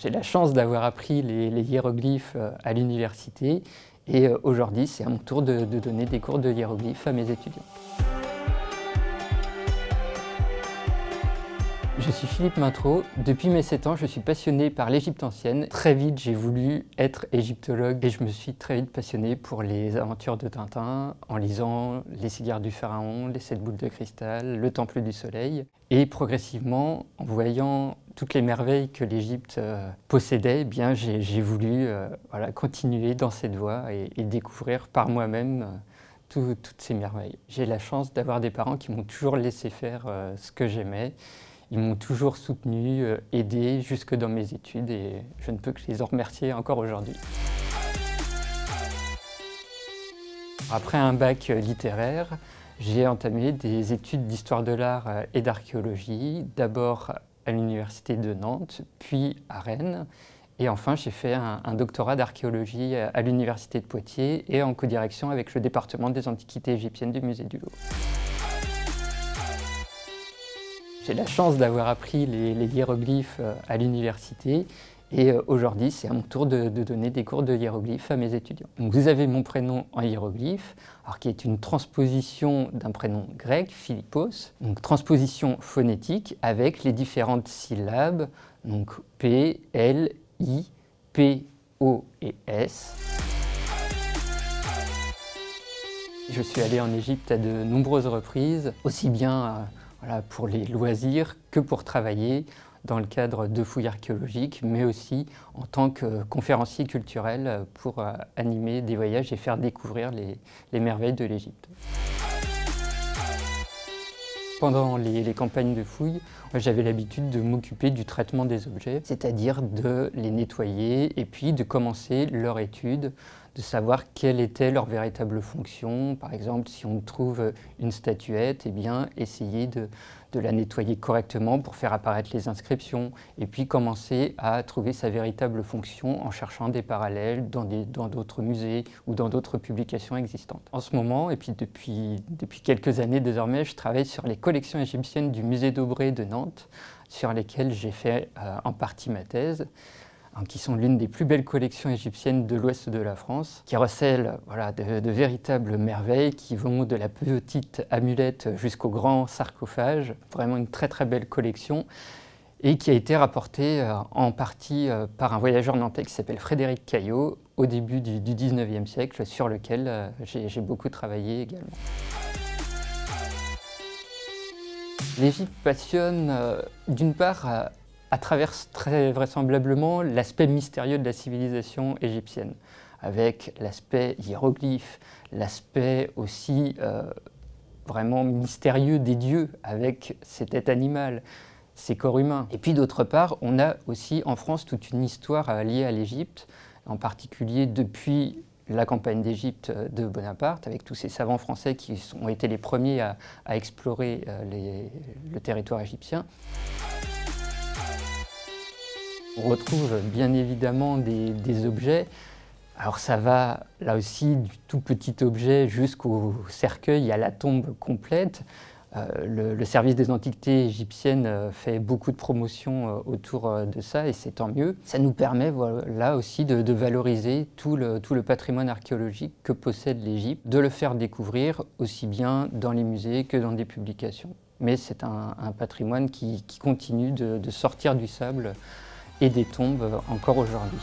J'ai la chance d'avoir appris les hiéroglyphes à l'université et aujourd'hui, c'est à mon tour de donner des cours de hiéroglyphes à mes étudiants. Je suis Philippe Mintreau. Depuis mes 7 ans, je suis passionné par l'Égypte ancienne. Très vite, j'ai voulu être égyptologue et je me suis très vite passionné pour les aventures de Tintin en lisant Les cigares du pharaon, Les 7 boules de cristal, Le temple du soleil. Et progressivement, en voyant toutes les merveilles que l'Égypte possédait, eh bien, j'ai voulu continuer dans cette voie et découvrir par moi-même toutes ces merveilles. J'ai la chance d'avoir des parents qui m'ont toujours laissé faire ce que j'aimais. Ils m'ont toujours soutenu, aidé jusque dans mes études et je ne peux que les en remercier encore aujourd'hui. Après un bac littéraire, j'ai entamé des études d'histoire de l'art et d'archéologie, d'abord à l'université de Nantes, puis à Rennes. Et enfin, j'ai fait un doctorat d'archéologie à l'université de Poitiers et en codirection avec le département des antiquités égyptiennes du musée du Louvre. J'ai la chance d'avoir appris les hiéroglyphes à l'université et aujourd'hui, c'est à mon tour de donner des cours de hiéroglyphes à mes étudiants. Donc, vous avez mon prénom en hiéroglyphe, qui est une transposition d'un prénom grec, Philippos, donc transposition phonétique avec les différentes syllabes, donc P, L, I, P, O et S. Je suis allé en Égypte à de nombreuses reprises, aussi bien pour les loisirs que pour travailler dans le cadre de fouilles archéologiques, mais aussi en tant que conférencier culturel pour animer des voyages et faire découvrir les merveilles de l'Égypte. Pendant les campagnes de fouilles, j'avais l'habitude de m'occuper du traitement des objets, c'est-à-dire de les nettoyer et puis de commencer leur étude, de savoir quelle était leur véritable fonction. Par exemple, si on trouve une statuette, eh bien, essayer de la nettoyer correctement pour faire apparaître les inscriptions et puis commencer à trouver sa véritable fonction en cherchant des parallèles dans d'autres musées ou dans d'autres publications existantes. En ce moment, et puis depuis quelques années désormais, je travaille sur les collections égyptiennes du musée d'Aubray de Nantes, sur lesquelles j'ai fait en partie ma thèse, qui sont l'une des plus belles collections égyptiennes de l'ouest de la France, qui recèlent de véritables merveilles qui vont de la petite amulette jusqu'au grand sarcophage. Vraiment une très très belle collection et qui a été rapportée en partie par un voyageur nantais qui s'appelle Frédéric Caillot au début du 19e siècle, sur lequel j'ai beaucoup travaillé également. L'Égypte passionne d'une part à travers très vraisemblablement l'aspect mystérieux de la civilisation égyptienne, avec l'aspect hiéroglyphe, l'aspect aussi vraiment mystérieux des dieux, avec ces têtes animales, ces corps humains. Et puis d'autre part, on a aussi en France toute une histoire liée à l'Égypte, en particulier depuis la campagne d'Égypte de Bonaparte, avec tous ces savants français qui ont été les premiers à explorer le territoire égyptien. On retrouve bien évidemment des objets. Alors ça va là aussi du tout petit objet jusqu'au cercueil, à la tombe complète. Le service des antiquités égyptiennes fait beaucoup de promotion autour de ça et c'est tant mieux. Ça nous permet là aussi de valoriser tout le patrimoine archéologique que possède l'Égypte, de le faire découvrir aussi bien dans les musées que dans des publications. Mais c'est un patrimoine qui continue de sortir du sable et des tombes encore aujourd'hui.